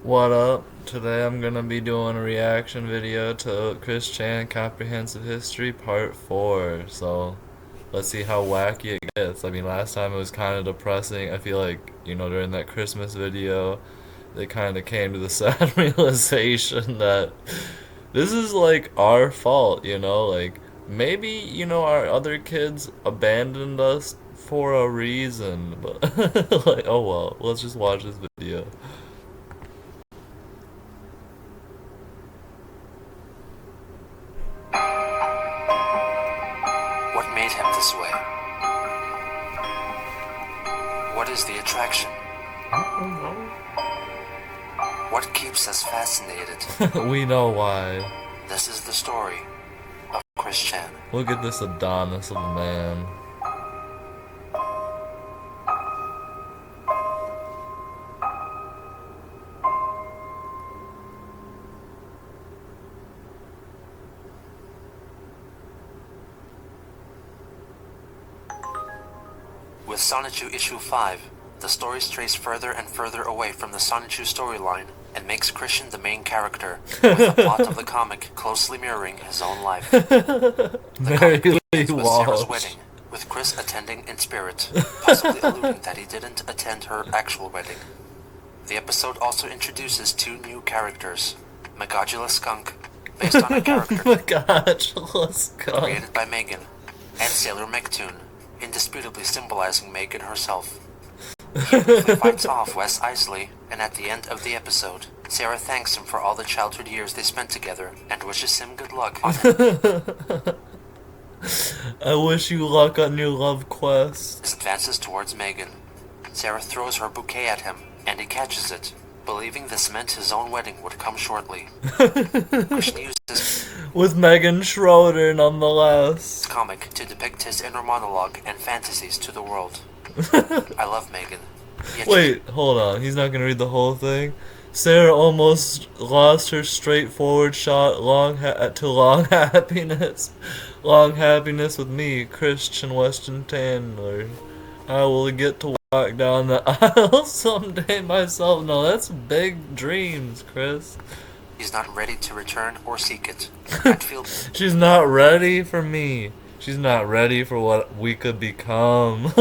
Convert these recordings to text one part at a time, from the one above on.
What up? Today I'm gonna be doing a reaction video to Chris Chan Comprehensive History Part 4. So let's see how wacky it gets. I mean, last time it was kind of depressing. I feel like, during that Christmas video, they kind of came to the sad realization that this is like our fault, Like, maybe, our other kids abandoned us for a reason, but like, oh well, let's just watch this video. What made him this way? What is the attraction? What keeps us fascinated? We know why. This is the story of Chris Chan. Look at this Adonis of a man. With Sonichu Issue 5, the story strays further and further away from the Sonichu storyline and makes Christian the main character, with the plot of the comic closely mirroring his own life. The comic begins with Sarah's wedding, with Chris attending in spirit, possibly alluding that he didn't attend her actual wedding. The episode also introduces two new characters, Megadula Skunk, based on a character created by Megan, and Sailor Megtoon, indisputably symbolizing Megan herself. He briefly fights off Wes Isley, and at the end of the episode, Sarah thanks him for all the childhood years they spent together and wishes him good luck on it. I wish you luck on your love quest. He advances towards Megan. Sarah throws her bouquet at him, and he catches it, believing this meant his own wedding would come shortly. Krishna uses with Megan Schroeder, nonetheless. Comic to depict his inner monologue and fantasies to the world. I love Megan. Wait, hold on. He's not gonna read the whole thing. Sarah almost lost her straightforward shot to long happiness. Long happiness with me, Christian Weston Chandler. I will get to walk down the aisle someday myself. No, that's big dreams, Chris. He's not ready to return or seek it. I'd feel she's not ready for me. She's not ready for what we could become.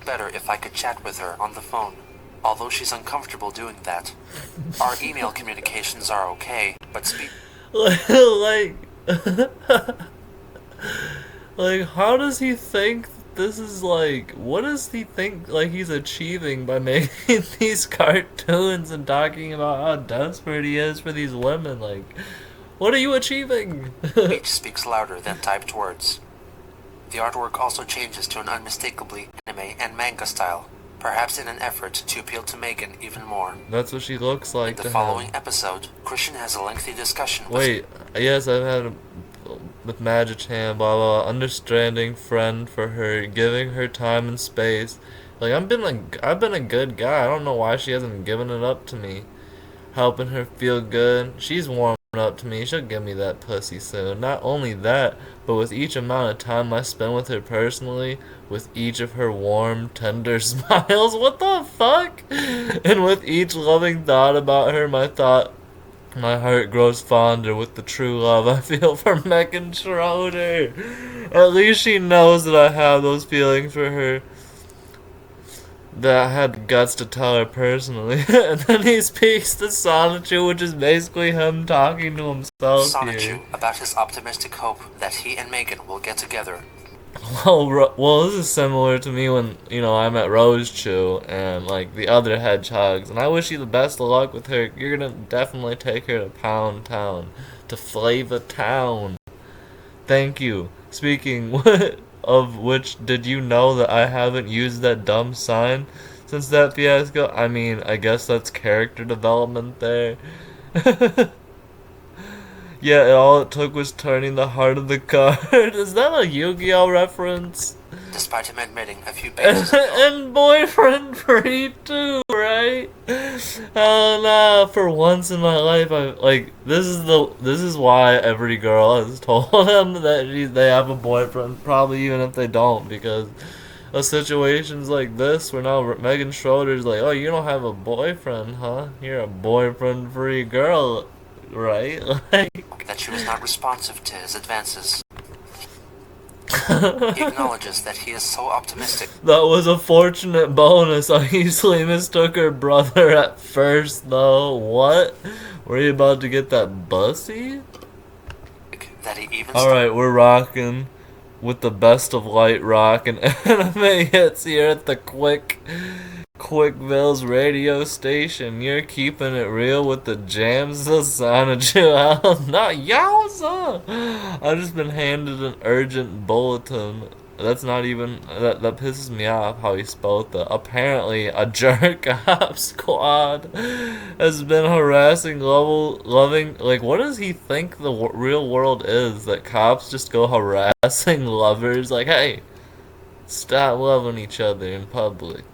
Better if I could chat with her on the phone, although she's uncomfortable doing that. Our email communications are okay, but speak like like how does he think this is like, what does he think like he's achieving by making these cartoons and talking about how desperate he is for these women? Like, what are you achieving? Speech speaks louder than typed words. The artwork also changes to an unmistakably anime and manga style, perhaps in an effort to appeal to Megan even more. That's what she looks like. In the following episode, Christian has a lengthy discussion with... Wait, yes, I've had with Magic-chan, blah blah, understanding friend for her, giving her time and space. Like, I've been a good guy. I don't know why she hasn't given it up to me. Helping her feel good. She's warming up to me. She'll give me that pussy soon. Not only that, but with each amount of time I spend with her personally, with each of her warm, tender smiles, what the fuck? And with each loving thought about her, my heart grows fonder with the true love I feel for Megan Schroeder. At least she knows that I have those feelings for her. That I had the guts to tell her personally. And then he speaks to Sonichu, which is basically him talking to himself Sonichu here. About his optimistic hope that he and Megan will get together. Well, this is similar to me when, I met Rose Chew and, like, the other hedgehogs. And I wish you the best of luck with her. You're gonna definitely take her to Pound Town. To Flavor Town. Thank you. Speaking of which, did you know that I haven't used that dumb sign since that fiasco? I mean, I guess that's character development there. Yeah, all it took was turning the heart of the card. Is that a Yu-Gi-Oh reference? Despite him admitting a few pages and boyfriend free too, right? Oh no, for once in my life, this is why every girl has told them that they have a boyfriend, probably even if they don't, because of situations like this where now Megan Schroeder's like, oh, you don't have a boyfriend, huh? You're a boyfriend-free girl, right? Like, that she was not responsive to his advances. He acknowledges that he is so optimistic that was a fortunate bonus. I easily mistook her brother at first, though. What? Were you about to get that bussy? that he even Alright, we're rocking with the best of light rock and anime hits here at the Quickville's radio station. You're keeping it real with the jams of Sonichu. Hell no, yowza! I've just been handed an urgent bulletin. That's not even that pisses me off how he spelled that. Apparently, a jerk op squad has been harassing loving. Like, what does he think the real world is? That cops just go harassing lovers? Like, hey, stop loving each other in public.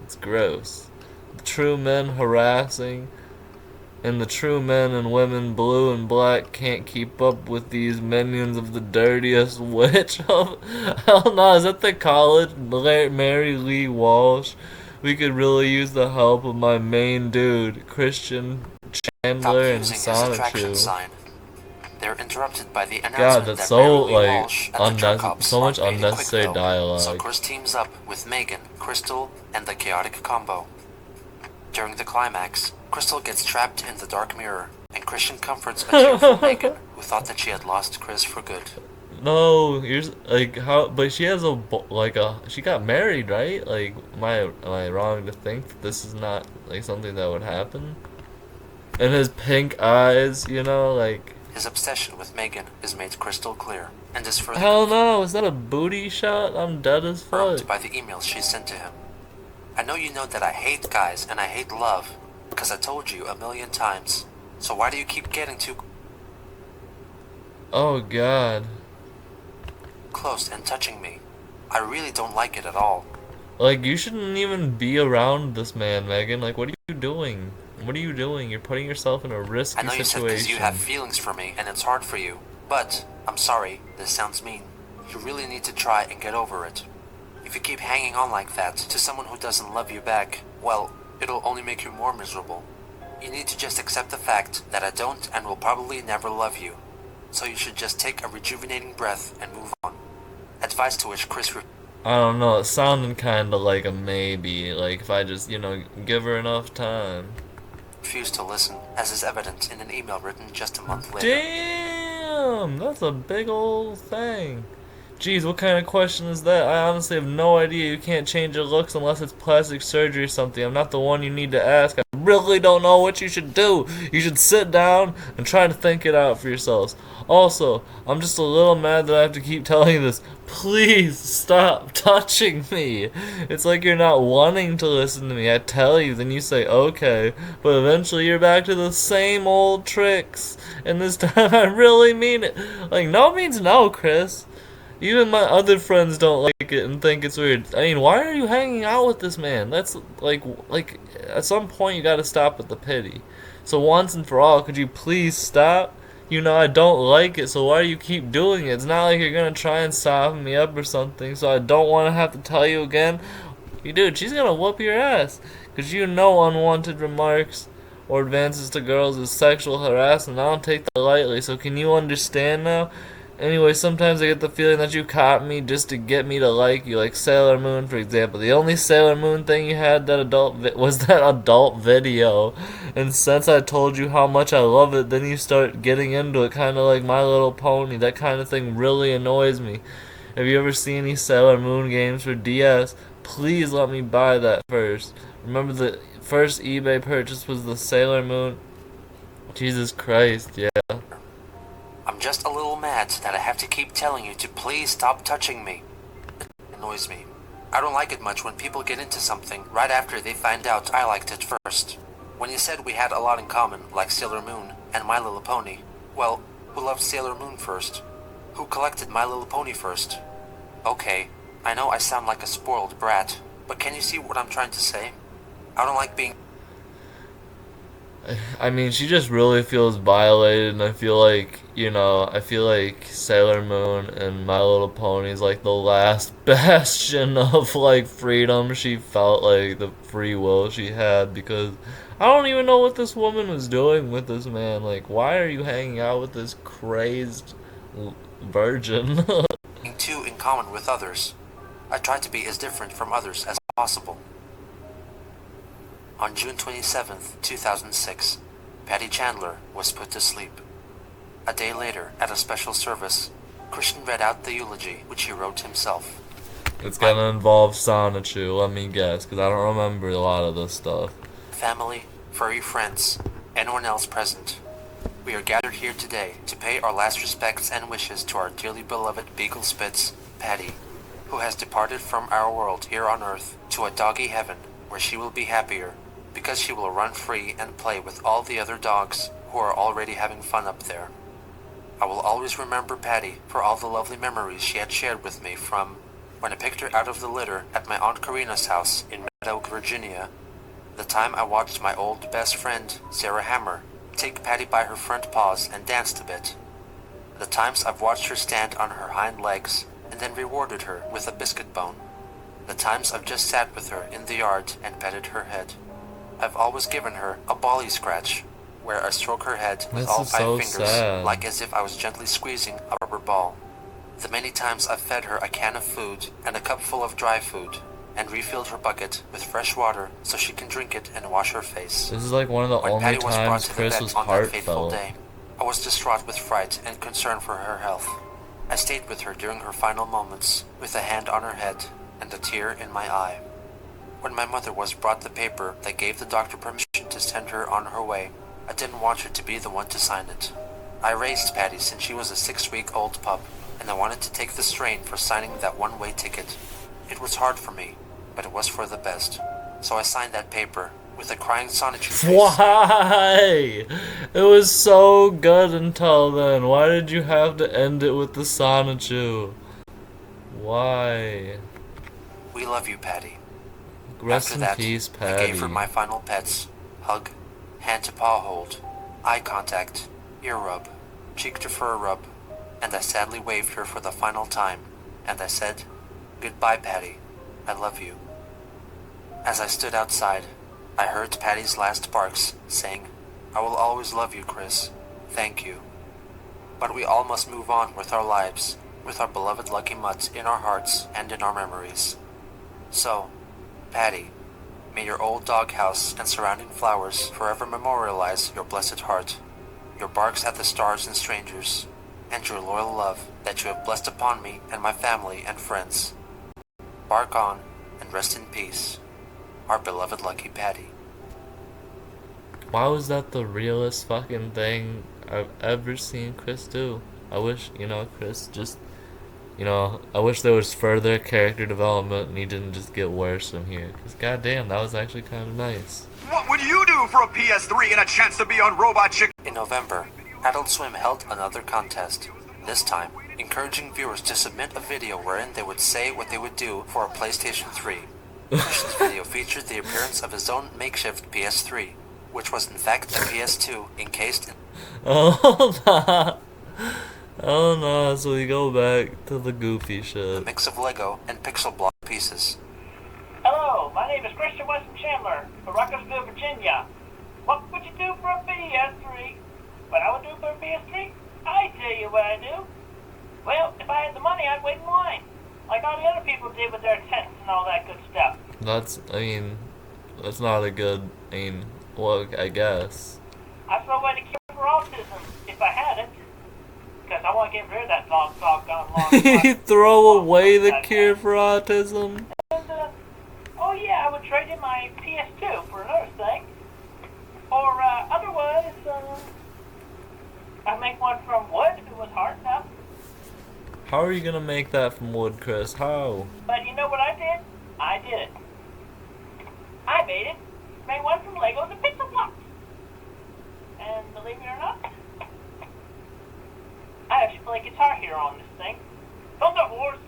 It's gross. The true men harassing, and the true men and women blue and black can't keep up with these minions of the dirtiest witch of... Hell no, is that the college? Mary Lee Walsh? We could really use the help of my main dude, Christian Chandler and Sonichu. They're interrupted by the announcement God, that's that so, Mary Lee like, Walsh and the jerk ops so much are creating unnecessary Quickville. dialogue. So Chris teams up with Megan, Crystal, and the chaotic combo. During the climax, Crystal gets trapped in the dark mirror, and Christian comforts a tearful Megan, who thought that she had lost Chris for good. No, you're like how? But she has she got married, right? Like, am I wrong to think that this is not like something that would happen? And his pink eyes, like. His obsession with Megan is made crystal clear, and is further Hell no! Is that a booty shot? I'm dead as confirmed fuck. by the emails she sent to him. I know you know that I hate guys and I hate love, because I told you a million times. So why do you keep getting too Oh god. close and touching me? I really don't like it at all. Like, you shouldn't even be around this man, Megan. Like, what are you doing? What are you doing? You're putting yourself in a risky I know you said because you situation. have feelings for me and it's hard for you, but I'm sorry, this sounds mean. You really need to try and get over it. If you keep hanging on like that to someone who doesn't love you back, well, it'll only make you more miserable. You need to just accept the fact that I don't and will probably never love you. So you should just take a rejuvenating breath and move on. Advice to which Chris I don't know. It sounded kind of like a maybe. Like, if I just, give her enough time. refused to listen, as is evident in an email written just a month later. Damn! That's a big old thing. Jeez, what kind of question is that? I honestly have no idea. You can't change your looks unless it's plastic surgery or something. I'm not the one you need to ask. I really don't know what you should do. You should sit down and try to think it out for yourselves. Also, I'm just a little mad that I have to keep telling you this. Please stop touching me. It's like you're not wanting to listen to me. I tell you, then you say okay, but eventually you're back to the same old tricks. And this time I really mean it. Like, no means no, Chris. Even my other friends don't like it and think it's weird. I mean, why are you hanging out with this man? That's like at some point you gotta stop with the pity. So once and for all, could you please stop? I don't like it, so why do you keep doing it? It's not like you're gonna try and soften me up or something, so I don't want to have to tell you again. Dude, she's gonna whoop your ass. Because unwanted remarks or advances to girls is sexual harassment. I don't take that lightly, so can you understand now? Anyway, sometimes I get the feeling that you caught me just to get me to like you, like Sailor Moon, for example. The only Sailor Moon thing you had was that adult video, and since I told you how much I love it, then you start getting into it, kind of like My Little Pony. That kind of thing really annoys me. Have you ever seen any Sailor Moon games for DS? Please let me buy that first. Remember the first eBay purchase was the Sailor Moon? Jesus Christ, yeah. I'm just a little mad that I have to keep telling you to please stop touching me. It annoys me. I don't like it much when people get into something right after they find out I liked it first. When you said we had a lot in common, like Sailor Moon and My Little Pony, well, who loved Sailor Moon first? Who collected My Little Pony first? Okay, I know I sound like a spoiled brat, but can you see what I'm trying to say? I don't like being I mean, she just really feels violated, and I feel like Sailor Moon and My Little Pony is like the last bastion of like freedom she felt, like the free will she had, because I don't even know what this woman was doing with this man. Like, why are you hanging out with this crazed virgin? Too in common with others. I tried to be as different from others as possible. On June 27th, 2006, Patty Chandler was put to sleep. A day later, at a special service, Christian read out the eulogy, which he wrote himself. It's gonna involve Sonichu, let me guess, because I don't remember a lot of this stuff. Family, furry friends, anyone else present. We are gathered here today to pay our last respects and wishes to our dearly beloved Beagle Spitz, Patty, who has departed from our world here on Earth to a doggy heaven where she will be happier because she will run free and play with all the other dogs who are already having fun up there. I will always remember Patty for all the lovely memories she had shared with me from when I picked her out of the litter at my Aunt Karina's house in Meadow, Virginia, the time I watched my old best friend, Sarah Hammer, take Patty by her front paws and danced a bit, the times I've watched her stand on her hind legs and then rewarded her with a biscuit bone, the times I've just sat with her in the yard and petted her head. I've always given her a bally scratch, where I stroke her head with This all is 5 so fingers, sad. like as if I was gently squeezing a rubber ball. The many times I've fed her a can of food and a cup full of dry food, and refilled her bucket with fresh water so she can drink it and wash her face. This is like one of the When only Patty was brought times to the Chris vet was on that fateful heartfelt. day, I was distraught with fright and concern for her health. I stayed with her during her final moments, with a hand on her head and a tear in my eye. When my mother was brought the paper that gave the doctor permission to send her on her way, I didn't want her to be the one to sign it. I raised Patty since she was a 6-week-old pup, and I wanted to take the strain for signing that one-way ticket. It was hard for me, but it was for the best. So I signed that paper with a crying Sonichu face. Why? It was so good until then. Why did you have to end it with the Sonichu? Why? We love you, Patty. Rest After in that, peace, I Patty. gave her my final pets: hug, hand-to-paw hold, eye contact, ear rub, cheek-to-fur rub, and I sadly waved her for the final time, and I said, "Goodbye, Patty. I love you." As I stood outside, I heard Patty's last barks, saying, "I will always love you, Chris. Thank you." But we all must move on with our lives, with our beloved Lucky Mutts in our hearts and in our memories. So, Patty, may your old doghouse and surrounding flowers forever memorialize your blessed heart, your barks at the stars and strangers, and your loyal love that you have blessed upon me and my family and friends. Bark on and rest in peace, our beloved Lucky Patty. Why was that the realest fucking thing I've ever seen Chris do? I wish, Chris just, I wish there was further character development and he didn't just get worse from here. Because goddamn, that was actually kind of nice. What would you do for a PS3 and a chance to be on Robot Chicken? In November, Adult Swim held another contest, this time encouraging viewers to submit a video wherein they would say what they would do for a PlayStation 3. Christian's video featured the appearance of his own makeshift PS3, which was in fact a PS2 encased in Oh no. Oh no, so we go back to the goofy a shit. mix of Lego and pixel block pieces. Hello, my name is Christian Weston Chandler from Ruckersville, Virginia. What would you do for a PS3? What I would do for a PS3? I tell you what I do. Well, if I had the money, I'd wait in line, like all the other people did with their tents and all that good stuff. That's not a good, well, I guess. I'd throw away the cure for autism if I had it, because I want to get rid of that doggone long. Throw away the cure for autism? And, oh yeah, I would trade in my PS2 for another thing. Or, otherwise, I'd make one from wood if it was hard enough. How are you gonna make that from wood, Chris? How? But you know what I did? I did it. I made it. Made one from Legos and pixel blocks. And believe it or not, I actually play Guitar Hero on this thing. Thunder Horse!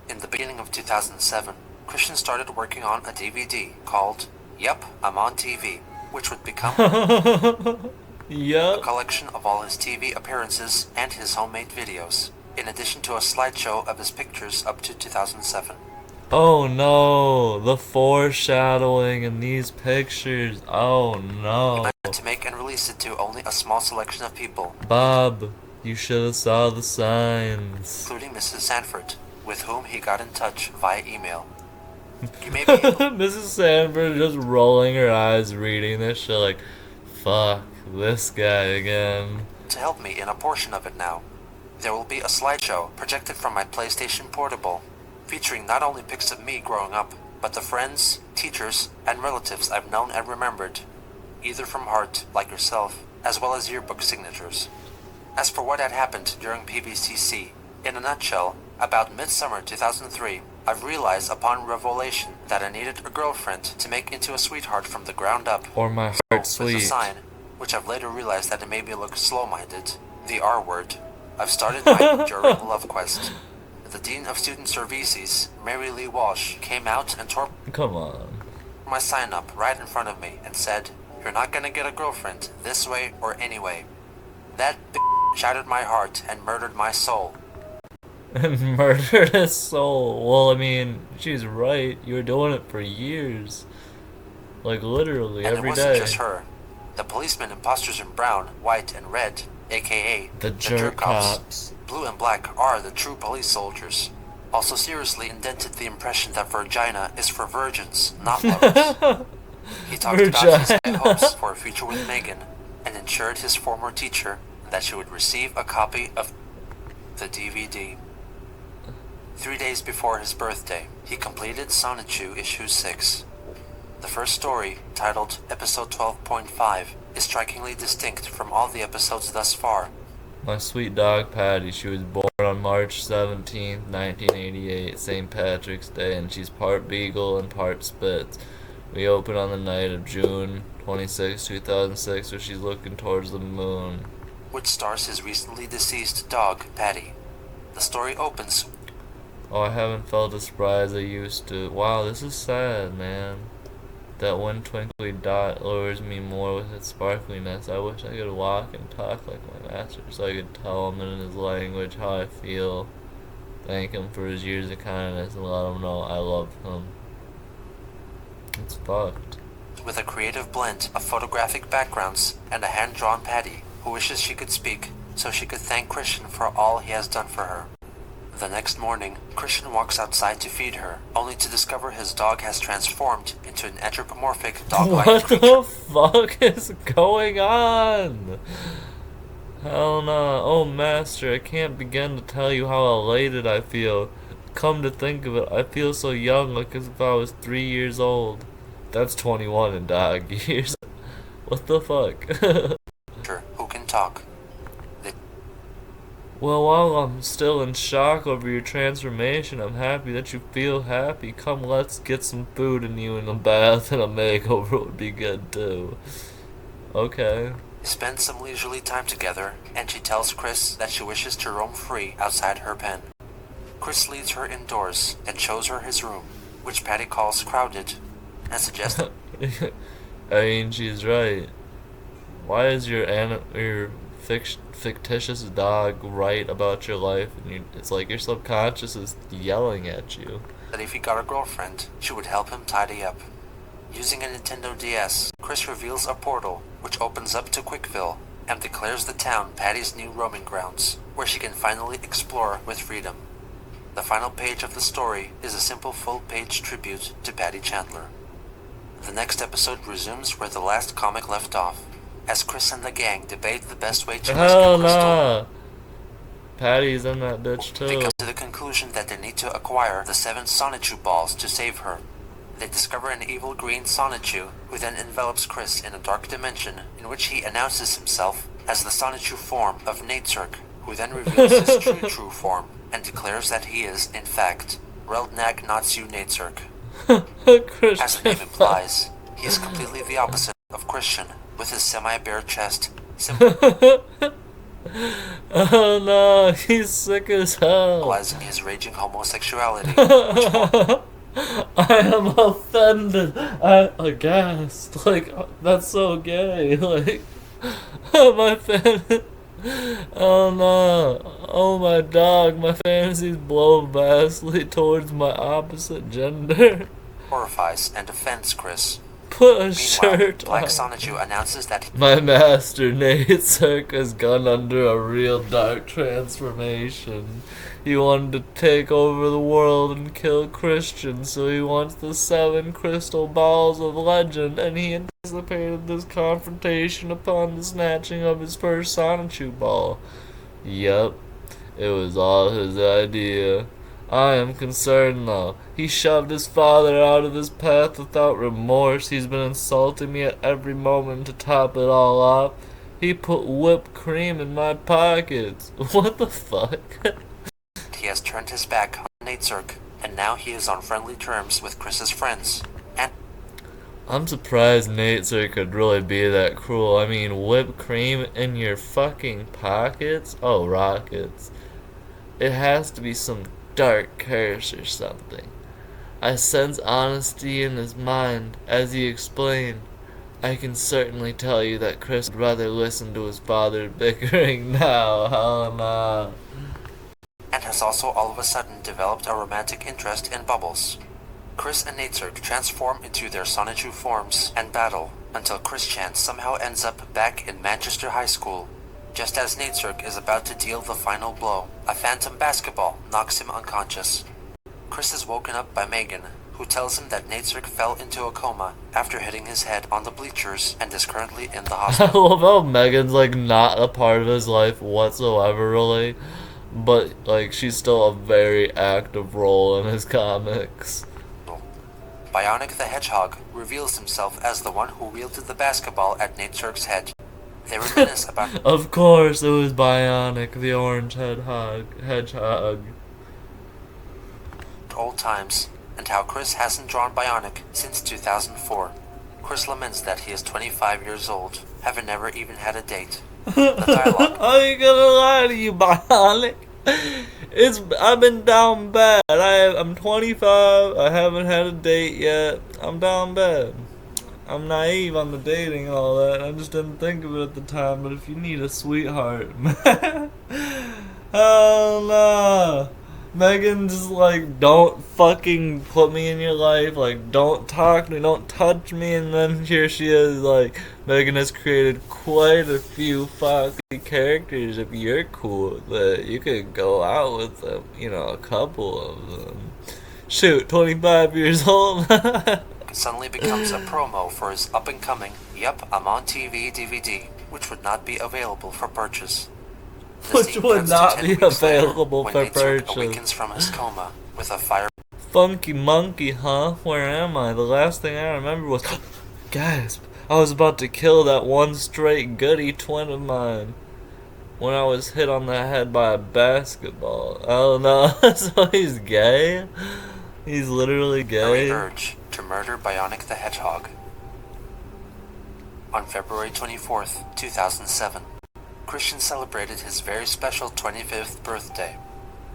In the beginning of 2007, Christian started working on a DVD called Yep, I'm on TV, which would become a Yup. collection of all his TV appearances and his homemade videos, in addition to a slideshow of his pictures up to 2007. Oh no, the foreshadowing in these pictures. Oh no. Meant to make and release it to only a small selection of people, Bob, you should have saw the signs. including Mrs. Sanford, with whom he got in touch via email. You may be able Mrs. Sanford just rolling her eyes reading this shit like, fuck, this guy again. to help me in a portion of it now. There will be a slideshow projected from my PlayStation Portable, featuring not only pics of me growing up, but the friends, teachers, and relatives I've known and remembered, either from heart, like yourself, as well as yearbook signatures. As for what had happened during PVCC, in a nutshell, about midsummer 2003, I've realized upon revelation that I needed a girlfriend to make into a sweetheart from the ground up. Or my So, heart with sweet. a sign, which I've later realized that it made me look slow-minded, the R word, I've started my enduring love quest. The Dean of Student Services, Mary Lee Walsh, came out and tore Come on. my sign up right in front of me and said, "You're not gonna get a girlfriend this way or anyway." That shattered my heart and murdered my soul. And murdered his soul. Well, I mean, she's right. You were doing it for years. Like, literally, And it every wasn't day. just her. The policemen and posters in brown, white, and red, aka The jerk cops. blue and black, are the true police soldiers. Also seriously indented the impression that Virginia is for virgins, not lovers. He talked about his high Virginia. hopes for a future with Megan, and ensured his former teacher that she would receive a copy of the DVD. 3 days before his birthday, he completed Sonichu Issue 6. The first story, titled Episode 12.5, is strikingly distinct from all the episodes thus far. My sweet dog Patty, she was born on March 17th, 1988, St. Patrick's Day, and she's part Beagle and part Spitz. We open on the night of June 26, 2006, where she's looking towards the moon. Which stars his recently deceased dog, Patty. The story opens Oh, I haven't felt as surprised as I used to. Wow, this is sad, man. That one twinkly dot lures me more with its sparkliness. I wish I could walk and talk like my master, so I could tell him in his language how I feel. Thank him for his years of kindness and let him know I love him. It's fucked. with a creative blend of photographic backgrounds and a hand-drawn Patty who wishes she could speak so she could thank Christian for all he has done for her. The next morning, Christian walks outside to feed her, only to discover his dog has transformed into an anthropomorphic dog-like What creature. the fuck is going on? Hell no. Oh, master, I can't begin to tell you how elated I feel. Come to think of it, I feel so young, like as if I was 3 years old. That's 21 in dog years. What the fuck? Who can talk. Well, while I'm still in shock over your transformation, I'm happy that you feel happy. Come, let's get some food in you, and a bath and a makeover would be good too. Okay. They spend some leisurely time together, and she tells Chris that she wishes to roam free outside her pen. Chris leads her indoors and shows her his room, which Patty calls crowded, and suggests that I mean, she's right. Why is your fictitious dog right about your life? And it's like your subconscious is yelling at you. if he got a girlfriend, she would help him tidy up. Using a Nintendo DS, Chris reveals a portal which opens up to Quickville and declares the town Patty's new roaming grounds, where she can finally explore with freedom. The final page of the story is a simple full-page tribute to Patty Chandler. The next episode resumes where the last comic left off, as Chris and the gang debate the best way to Hell rescue Crystal. nah. Patty's in that bitch They too. come to the conclusion that they need to acquire the 7 Sonichu balls to save her. They discover an evil green Sonichu, who then envelops Chris in a dark dimension in which he announces himself as the Sonichu form of Natesurk, who then reveals his true form and declares that he is, in fact, Reldnag Natsu Natesurk. As the name implies, he is completely the opposite of Christian, with his semi-bare chest, Oh no, he's sick as hell. symbolizing his raging homosexuality, which I am offended. I aghast. Like, that's so gay. Like, my fan. Oh no. Oh my dog. My fantasies blow vastly towards my opposite gender. Horrifies and offends Chris. Put a Meanwhile, shirt Black on. Sonichu announces that My master, Nate Cirque, has gone under a real dark transformation. He wanted to take over the world and kill Christians, so he wants the 7 crystal balls of legend, and he anticipated this confrontation upon the snatching of his first Sonichu ball. Yep, it was all his idea. I am concerned though. He shoved his father out of his path without remorse. He's been insulting me at every moment to top it all off. He put whipped cream in my pockets. What the fuck? he has turned his back on Nate Cirque, and now he is on friendly terms with Chris's friends. And I'm surprised Nate Cirque could really be that cruel. I mean, whipped cream in your fucking pockets? Oh, rockets. It has to be some dark curse or something. I sense honesty in his mind as he explained. I can certainly tell you that Chris would rather listen to his father bickering now. Hell no. and has also all of a sudden developed a romantic interest in Bubbles. Chris and Nate Cirque transform into their Sonichu forms and battle until Chris Chance somehow ends up back in Manchester High School. Just as Nate Cirque is about to deal the final blow, a phantom basketball knocks him unconscious. Chris is woken up by Megan, who tells him that Nate Cirque fell into a coma after hitting his head on the bleachers and is currently in the I hospital. love how Megan's like not a part of his life whatsoever, really. But like she's still a very active role in his comics. Bionic the Hedgehog reveals himself as the one who wielded the basketball at Nate Cirque's head. They reminisce about Of course, it was Bionic, the orange hedgehog. old times and how Chris hasn't drawn Bionic since 2004. Chris laments that he is 25 years old, having never even had a date. The dialogue I ain't gonna lie to you, Bionic. I've been down bad. I'm 25. I haven't had a date yet. I'm down bad. I'm naive on the dating and all that. I just didn't think of it at the time. But if you need a sweetheart, hell no. Megan just like, don't fucking put me in your life. Like, don't talk to me, don't touch me. And then here she is, like, Megan has created quite a few fucking characters. If you're cool with it, you could go out with them. You know, a couple of them. Shoot, 25 years old. suddenly becomes a promo for his up-and-coming Yep, I'm on TV DVD, which would not be available for purchase. The Which scene would cuts to not 10 be weeks later, available when for Nate Cirque purchase. awakens from his coma with a fire. Funky monkey, huh? Where am I? The last thing I remember was gasp. I was about to kill that one straight goody twin of mine when I was hit on the head by a basketball. Oh no, so he's gay? He's literally gay? Urge to murder Bionic the Hedgehog. On February 24th, 2007, Christian celebrated his very special 25th birthday.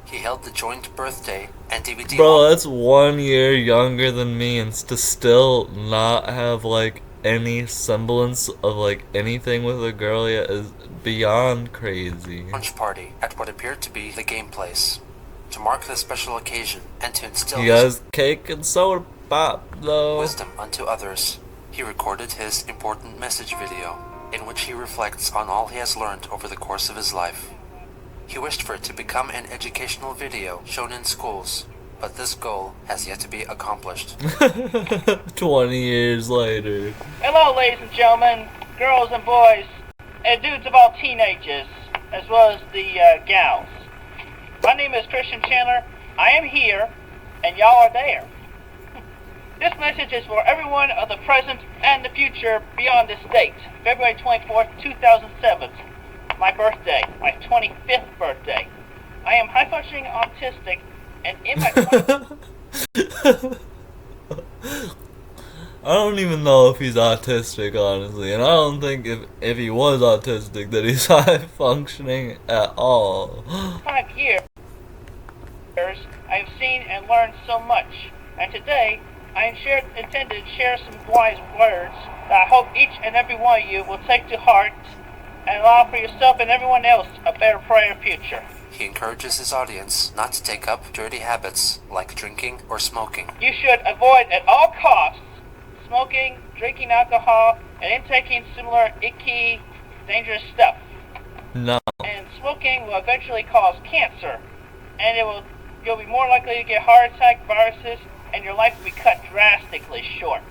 He held the joint birthday and DVD. Bro, that's 1 year younger than me, and to still not have like any semblance of like anything with a girl yet is beyond crazy. Lunch party at what appeared to be the game place. To mark this special occasion and to instill You guys, cake and soda pop though. wisdom unto others, he recorded his important message video, in which he reflects on all he has learned over the course of his life. He wished for it to become an educational video shown in schools, but this goal has yet to be accomplished. 20 years later. Hello, ladies and gentlemen, girls and boys, and dudes of all teenagers, as well as the gals. My name is Christian Chandler. I am here, and y'all are there. This message is for everyone of the present and the future beyond this date, February 24th, 2007. My birthday, my 25th birthday. I am high-functioning autistic, and in my 20th I don't even know if he's autistic, honestly, and I don't think if he was autistic that he's high functioning at all. 5 years, I have seen and learned so much. And today, I intended to share some wise words that I hope each and every one of you will take to heart and allow for yourself and everyone else a better, brighter future. He encourages his audience not to take up dirty habits like drinking or smoking. You should avoid at all costs smoking, drinking alcohol, and intaking similar icky, dangerous stuff. No. And smoking will eventually cause cancer, and you'll be more likely to get heart attack, viruses, and your life will be cut drastically short.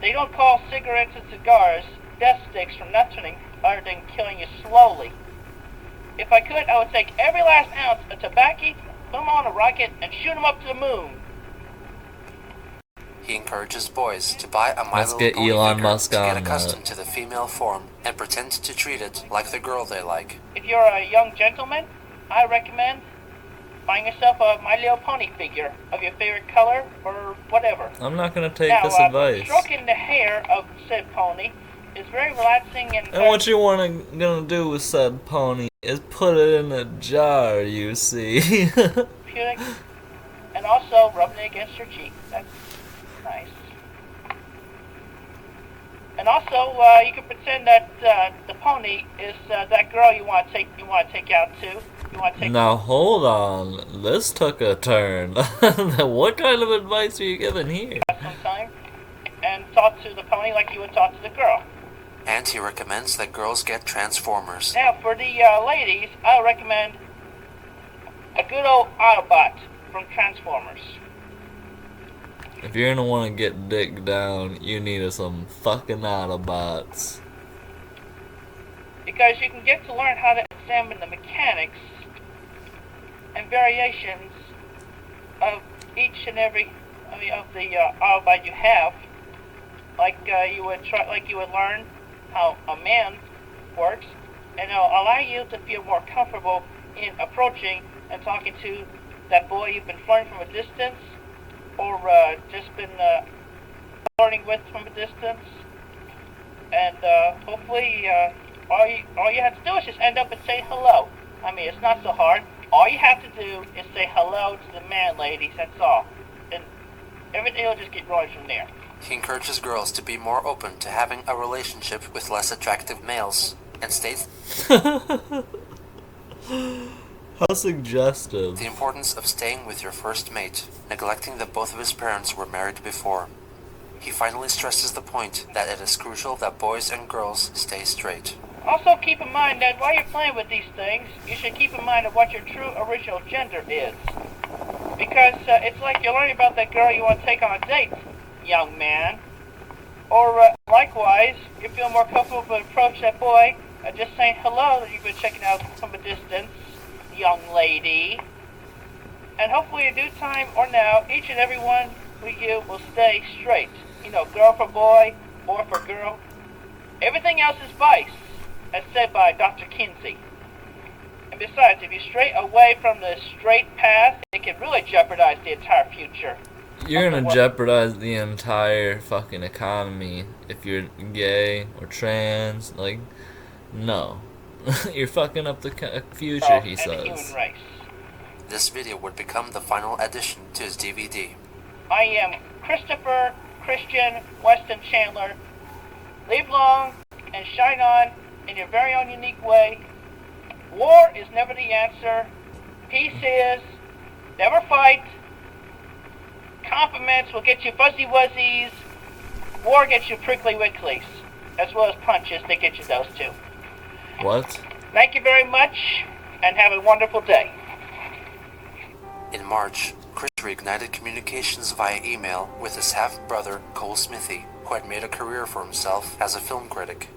They don't call cigarettes and cigars death sticks for nothing other than killing you slowly. If I could, I would take every last ounce of tobacco, put them on a rocket, and shoot them up to the moon. He encourages boys to buy a My Let's Little get Pony Elon figure Musk to get on accustomed to the female form and pretend to treat it like the girl they like. If you're a young gentleman, I recommend buying yourself a My Little Pony figure of your favorite color or whatever. I'm not gonna take Now, this advice. stroking the hair of said pony is very relaxing and And what you gonna do with said pony is put it in a jar, you see. therapeutic, and also rubbing it against your cheek. That's nice. And also, you can pretend that the pony is that girl you want to take out to. You want to take. Now hold on, this took a turn. What kind of advice are you giving here? Sometime, and talk to the pony like you would talk to the girl. And he recommends that girls get Transformers. Now, for the ladies, I recommend a good old Autobot from Transformers. If you're gonna want to get dick down, you need some fucking Autobots. Because you can get to learn how to examine the mechanics and variations of each and every of the Autobot you have, like you would learn how a man works, and it'll allow you to feel more comfortable in approaching and talking to that boy you've been flirting from a distance, or just been flirting with from a distance, and hopefully all you have to do is just end up and say hello. I mean, it's not so hard. All you have to do is say hello to the man, ladies. That's all, and everything will just get rolling from there. He encourages girls to be more open to having a relationship with less attractive males, and states How suggestive. the importance of staying with your first mate, neglecting that both of his parents were married before. He finally stresses the point that it is crucial that boys and girls stay straight. Also, keep in mind that while you're playing with these things, you should keep in mind of what your true original gender is. Because it's like you're learning about that girl you want to take on a date, young man. Or likewise, you feel more comfortable to approach that boy just saying hello that you've been checking out from a distance, young lady. And hopefully in due time or now, each and every one of you will stay straight. You know, girl for boy, boy for girl. Everything else is vice, as said by Dr. Kinsey. And besides, if you stray away from the straight path, it can really jeopardize the entire future. You're gonna jeopardize the entire fucking economy if you're gay or trans. Like, no. You're fucking up the future, he And the human says. race. This video would become the final addition to his DVD. I am Christopher Christian Weston Chandler. Live long and shine on in your very own unique way. War is never the answer. Peace is. Never fight. Compliments will get you fuzzy wuzzies. War gets you prickly wicklies. As well as punches, they get you those too. What? Thank you very much, and have a wonderful day. In March, Chris reignited communications via email with his half-brother Cole Smithy, who had made a career for himself as a film critic.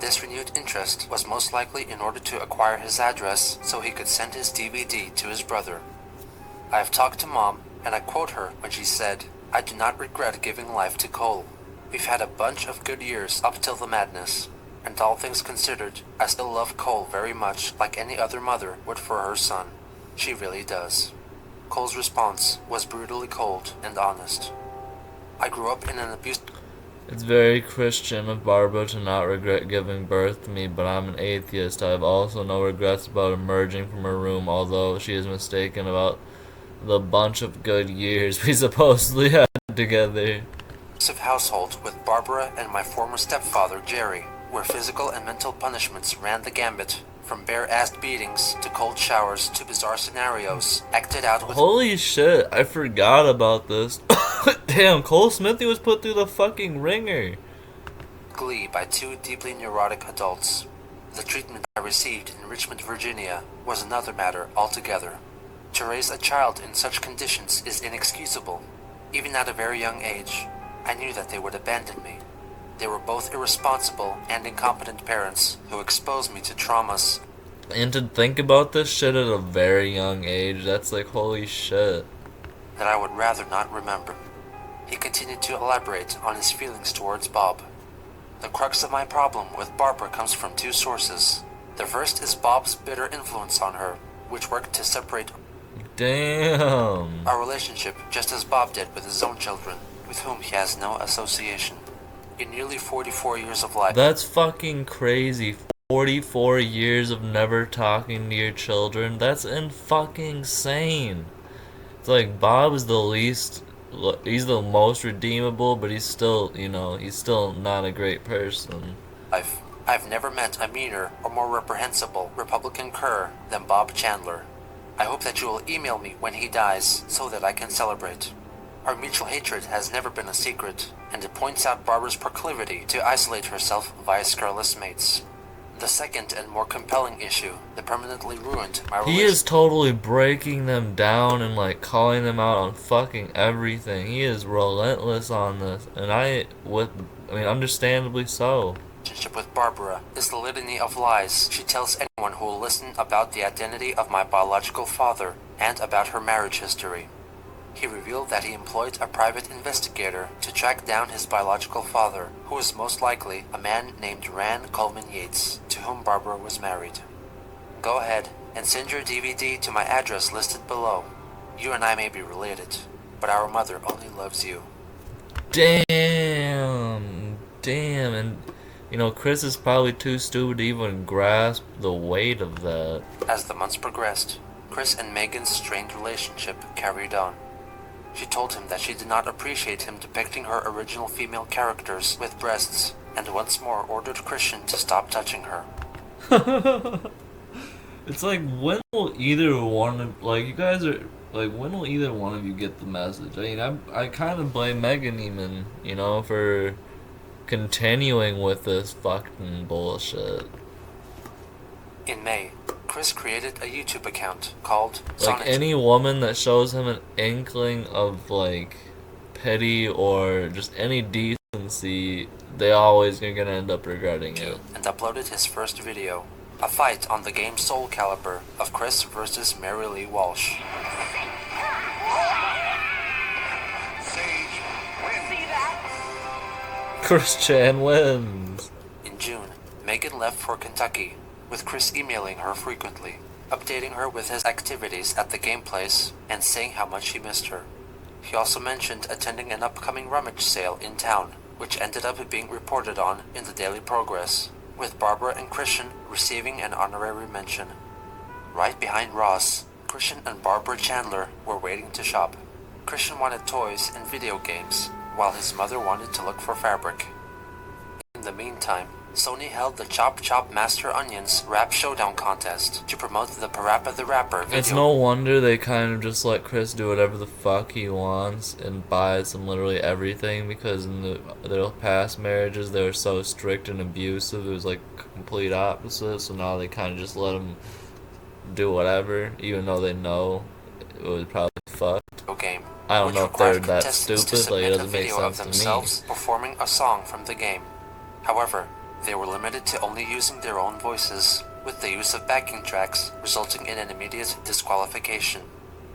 This renewed interest was most likely in order to acquire his address so he could send his DVD to his brother. I have talked to Mom, and I quote her when she said, "I do not regret giving life to Cole. We've had a bunch of good years up till the madness, and all things considered, I still love Cole very much like any other mother would for her son. She really does." Cole's response was brutally cold and honest. "I grew up in an abusive..." It's very Christian of Barbara to not regret giving birth to me, but I'm an atheist. I have also no regrets about emerging from her room, although she is mistaken about the bunch of good years we supposedly had together. Household with Barbara and my former stepfather, Jerry, where physical and mental punishments ran the gambit, from bare-assed beatings to cold showers to bizarre scenarios, acted out with Holy shit, I forgot about this. Damn, Cole Smithy was put through the fucking ringer. glee by two deeply neurotic adults. The treatment I received in Richmond, Virginia, was another matter altogether. To raise a child in such conditions is inexcusable. Even at a very young age, I knew that they would abandon me. They were both irresponsible and incompetent parents who exposed me to traumas. And to think about this shit at a very young age, that's like holy shit. That I would rather not remember. He continued to elaborate on his feelings towards Bob. The crux of my problem with Barbara comes from two sources. The first is Bob's bitter influence on her, which worked to separate Damn. our relationship just as Bob did with his own children, with whom he has no association. In nearly 44 years of life, That's fucking crazy. 44 years of never talking to your children. That's fucking insane. It's like Bob is the least, he's the most redeemable, but he's still, he's still not a great person. I've never met a meaner or more reprehensible Republican cur than Bob Chandler. I hope that you will email me when he dies so that I can celebrate. Our mutual hatred has never been a secret, and it points out Barbara's proclivity to isolate herself via scurrilous mates. The second and more compelling issue that permanently ruined my He relationship. is totally breaking them down and like calling them out on fucking everything. He is relentless on this, and understandably so. Relationship with Barbara is the litany of lies she tells anyone who will listen about the identity of my biological father and about her marriage history. He revealed that he employed a private investigator to track down his biological father, who was most likely a man named Rand Coleman Yates, to whom Barbara was married. Go ahead and send your DVD to my address listed below. You and I may be related, but our mother only loves you. Damn, and Chris is probably too stupid to even grasp the weight of that. As the months progressed, Chris and Megan's strained relationship carried on. She told him that she did not appreciate him depicting her original female characters with breasts, and once more ordered Christian to stop touching her. It's like, when will either one of, you guys are, when will either one of you get the message? I mean, I kind of blame Megan even, for continuing with this fucking bullshit. In May, Chris created a YouTube account called Like, any woman that shows him an inkling of, pity or just any decency, they always are gonna end up regretting it. and uploaded his first video, a fight on the game Soul Calibur of Chris versus Mary Lee Walsh. Sage, win. Chris Chan wins. In June, Megan left for Kentucky, with Chris emailing her frequently, updating her with his activities at the game place and saying how much he missed her. He also mentioned attending an upcoming rummage sale in town, which ended up being reported on in the Daily Progress, with Barbara and Christian receiving an honorary mention. Right behind Ross, Christian and Barbara Chandler were waiting to shop. Christian wanted toys and video games, while his mother wanted to look for fabric. In the meantime, Sony held the Chop Chop Master Onions Rap Showdown contest to promote the Parappa the Rapper video. It's no wonder they kind of just let Chris do whatever the fuck he wants and buy some literally everything, because in their past marriages they were so strict and abusive. It was like complete opposite, so now they kind of just let him do whatever, even though they know it was probably fucked. Game, I don't which know if they're required that contestants to stupid, submit it a doesn't make video of sense to me. themselves performing a song from the game. However, they were limited to only using their own voices, with the use of backing tracks resulting in an immediate disqualification.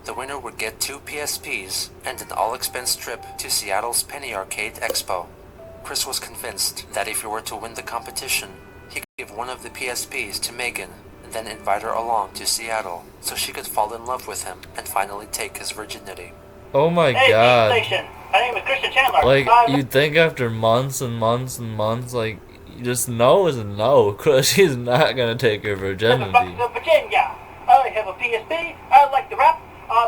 The winner would get 2 PSPs and an all-expense trip to Seattle's Penny Arcade Expo. Chris was convinced that if he were to win the competition, he could give one of the PSPs to Megan and then invite her along to Seattle so she could fall in love with him and finally take his virginity. Oh my Hey, god. station. My name is Christian Chandler. Like, I'm- you'd think after months and months and months, you just know is a no, cause she's not gonna take her I'm from virginity. Virginia. I have a PSP. I like to rap.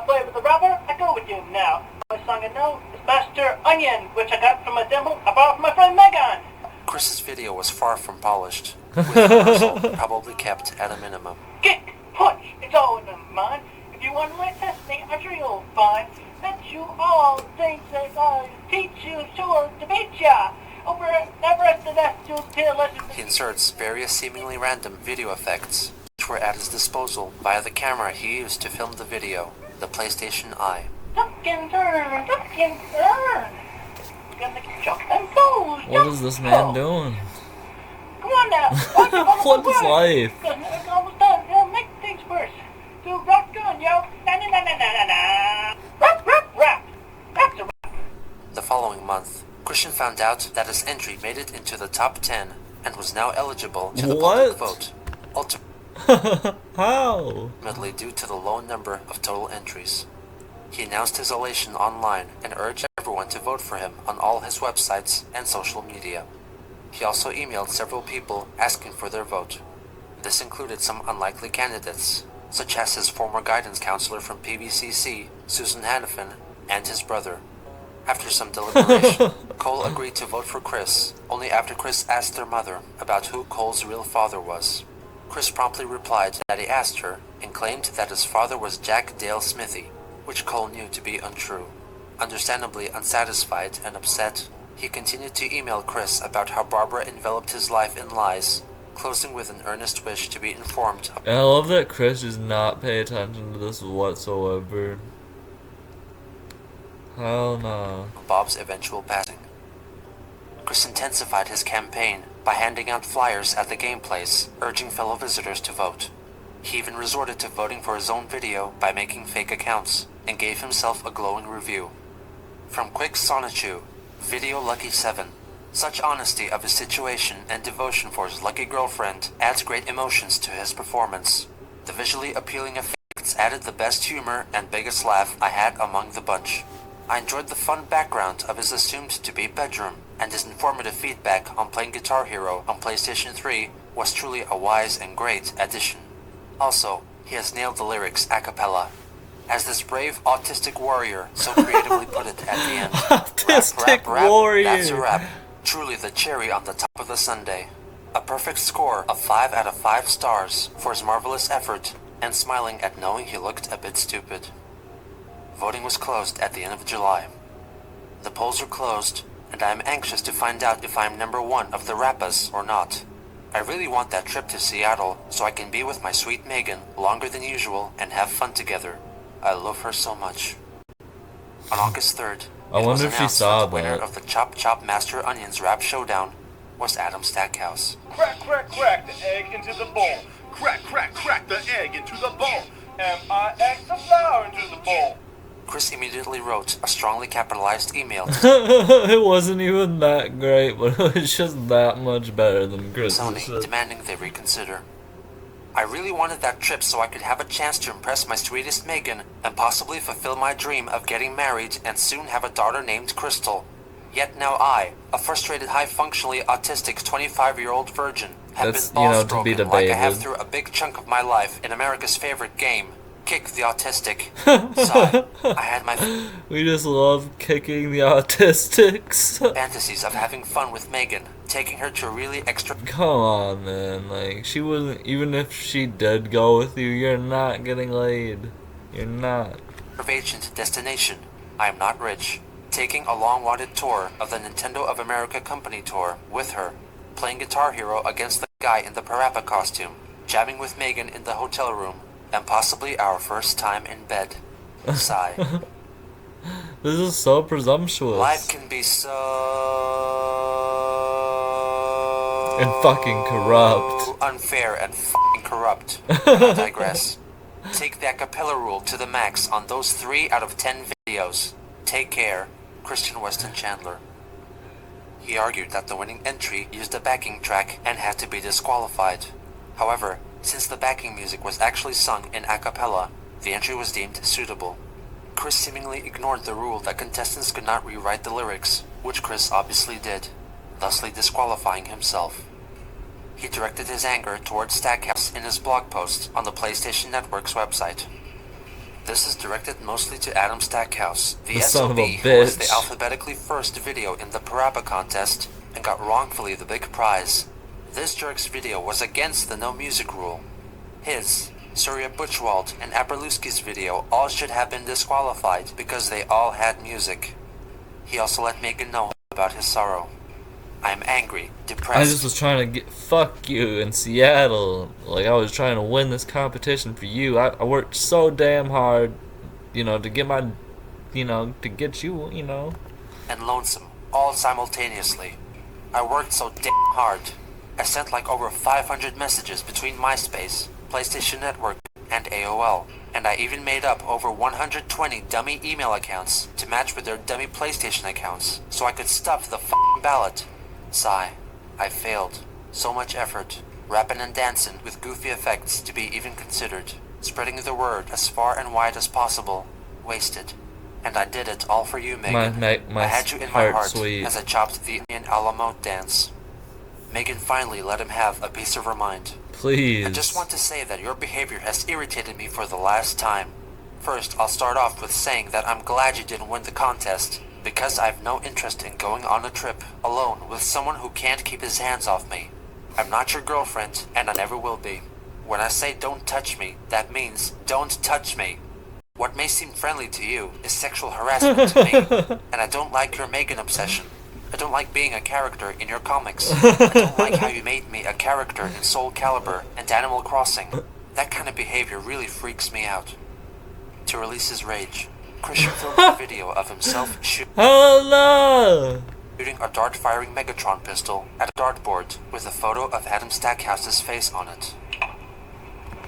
play with the rapper, I go with you now. The song I know is Master Onion, which I got from a demo I borrowed from my friend Megan. Chris's video was far from polished, with rehearsal probably kept at a minimum. Kick, punch, it's all in the mind. If you want to learn testing, I'm sure you'll find that you all think that I teach you sure to beat ya. Over Everest and S2 till legend. He inserts various seemingly random video effects, which were at his disposal via the camera he used to film the video, the PlayStation Eye. Duck and turn, duck and turn. Gonna jump and go. What is this man doing? Come on now. What is life? It's almost done. Make things worse. Do rock on, yo. Na na na na na na. Rap, rap, rap. Rap's a rap. The following month, Christian found out that his entry made it into the top 10 and was now eligible to the public vote. How? Ultimately due to the low number of total entries. He announced his elation online and urged everyone to vote for him on all his websites and social media. He also emailed several people asking for their vote. This included some unlikely candidates, such as his former guidance counselor from PVCC, Susan Hannafin, and his brother. After some deliberation, Cole agreed to vote for Chris, only after Chris asked their mother about who Cole's real father was. Chris promptly replied that he asked her and claimed that his father was Jack Dale Smithy, which Cole knew to be untrue. Understandably unsatisfied and upset, he continued to email Chris about how Barbara enveloped his life in lies, closing with an earnest wish to be informed. And I love that Chris does not pay attention to this whatsoever. Hell no. Bob's eventual passing. Chris intensified his campaign by handing out flyers at the game place, urging fellow visitors to vote. He even resorted to voting for his own video by making fake accounts, and gave himself a glowing review. From Quick Sonichu, Video Lucky 7. Such honesty of his situation and devotion for his lucky girlfriend adds great emotions to his performance. The visually appealing effects added the best humor and biggest laugh I had among the bunch. I enjoyed the fun background of his assumed-to-be bedroom, and his informative feedback on playing Guitar Hero on PlayStation 3 was truly a wise and great addition. Also, he has nailed the lyrics a cappella. As this brave autistic warrior so creatively put it at the end. Autistic rap, warrior. That's a rap. Truly the cherry on the top of the sundae. A perfect score of 5 out of 5 stars for his marvelous effort, and smiling at knowing he looked a bit stupid. Voting was closed at the end of July. The polls are closed, and I am anxious to find out if I am number 1 of the Rappas or not. I really want that trip to Seattle so I can be with my sweet Megan longer than usual and have fun together. I love her so much. On August 3rd, I it was wonder if she announced saw that the winner that. of the Chop Chop Master Onions Rap Showdown was Adam Stackhouse. Crack, crack, crack the egg into the bowl. Crack, crack, crack the egg into the bowl. M-I-X the flour into the bowl. Chris immediately wrote a strongly capitalized email to It wasn't even that great, but it was just that much better than Chris. Sony, demanding they reconsider. I really wanted that trip so I could have a chance to impress my sweetest Megan and possibly fulfill my dream of getting married and soon have a daughter named Crystal. Yet now I, a frustrated high-functionally autistic 25-year-old virgin, have That's, been you know, to ball-stroking be like I have debated. through a big chunk of my life in America's favorite game, Kick the Autistic. Sigh. I had my We just love kicking the autistics. fantasies of having fun with Megan, taking her to a really extra Come on, man. Like, she wasn't. Even if she did go with you, you're not getting laid. You're not. Agent destination. I am not rich. Taking a long-wanted tour of the Nintendo of America Company tour with her, playing Guitar Hero against the guy in the Parappa costume, jamming with Megan in the hotel room, and possibly our first time in bed. Sigh. This is so presumptuous. Life can be so... And fucking corrupt. Unfair and fucking corrupt. I digress. Take the a cappella rule to the max on those 3 out of 10 videos. Take care, Christian Weston Chandler. He argued that the winning entry used a backing track and had to be disqualified. However, since the backing music was actually sung in a cappella, the entry was deemed suitable. Chris seemingly ignored the rule that contestants could not rewrite the lyrics, which Chris obviously did, thusly disqualifying himself. He directed his anger towards Stackhouse in his blog post on the PlayStation Network's website. This is directed mostly to Adam Stackhouse, the The son of SOB a who was the bitch. alphabetically first video in the Parappa contest and got wrongfully the big prize. This jerk's video was against the no music rule. His, Surya Butchwald, and Aberluski's video all should have been disqualified because they all had music. He also let Megan know about his sorrow. I am angry, depressed. I just was trying to get fuck you in Seattle. Like, I was trying to win this competition for you. I worked so damn hard, to get my, to get you, and lonesome, all simultaneously. I worked so damn hard. I sent like over 500 messages between MySpace, PlayStation Network, and AOL. And I even made up over 120 dummy email accounts to match with their dummy PlayStation accounts so I could stuff the f***ing ballot. Sigh. I failed. So much effort. Rapping and dancing with goofy effects to be even considered. Spreading the word as far and wide as possible. Wasted. And I did it all for you, Megan. My I had you in my heart sweet. as I chopped the Indian a la mode dance. Megan finally let him have a piece of her mind. Please. I just want to say that your behavior has irritated me for the last time. First, I'll start off with saying that I'm glad you didn't win the contest, because I've no interest in going on a trip alone with someone who can't keep his hands off me. I'm not your girlfriend, and I never will be. When I say don't touch me, that means don't touch me. What may seem friendly to you is sexual harassment to me, and I don't like your Megan obsession. I don't like being a character in your comics. I don't like how you made me a character in Soul Calibur and Animal Crossing. That kind of behavior really freaks me out. To release his rage, Christian filmed a video of himself shooting Hello. a dart-firing Megatron pistol at a dartboard with a photo of Adam Stackhouse's face on it.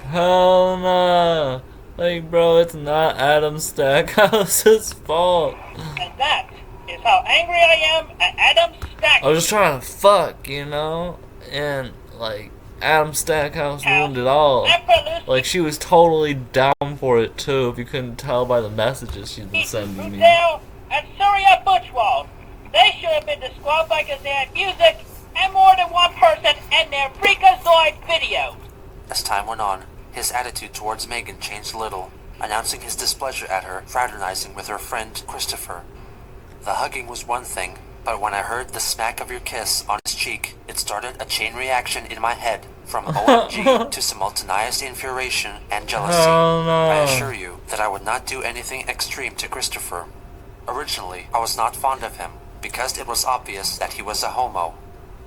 Hell no. Like, bro, it's not Adam Stackhouse's fault. And that is how angry I am at Adam Stack. I was just trying to fuck, and like Adam Stackhouse ruined it all. Like, she was totally down for it too, if you couldn't tell by the messages she's been sending me. Rudell and Surya Butchwald. They should have been disqualified because they had music and more than one person in their Freakazoid video. As time went on, his attitude towards Megan changed little, announcing his displeasure at her fraternizing with her friend Christopher. The hugging was one thing, but when I heard the smack of your kiss on his cheek, it started a chain reaction in my head, from OMG to simultaneous infuriation and jealousy. Oh, no. I assure you that I would not do anything extreme to Christopher. Originally, I was not fond of him, because it was obvious that he was a homo.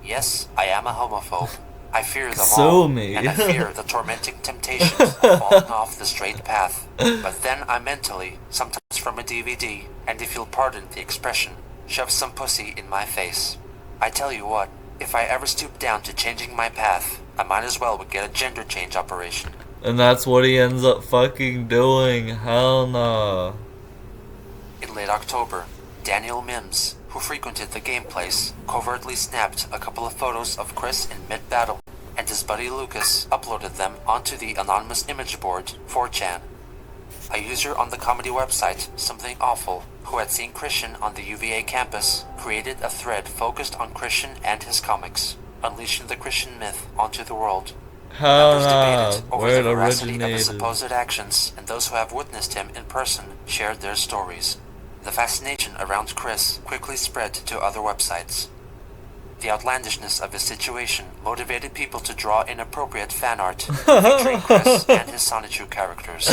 Yes, I am a homophobe. I fear them Sue all, me. and I fear the tormenting temptations of falling off the straight path. But then I mentally, sometimes from a DVD, and if you'll pardon the expression, shove some pussy in my face. I tell you what, if I ever stoop down to changing my path, I might as well get a gender change operation. And that's what he ends up fucking doing. Hell no. In late October, Daniel Mims, who frequented the game place, covertly snapped a couple of photos of Chris in mid-battle, and his buddy Lucas uploaded them onto the anonymous image board, 4chan. A user on the comedy website, Something Awful, who had seen Christian on the UVA campus, created a thread focused on Christian and his comics, unleashing the Christian myth onto the world. Hell Members debated no. over Where the it veracity of his originated. supposed actions, and those who have witnessed him in person shared their stories. The fascination around Chris quickly spread to other websites. The outlandishness of his situation motivated people to draw inappropriate fan art featuring Chris and his Sonichu characters.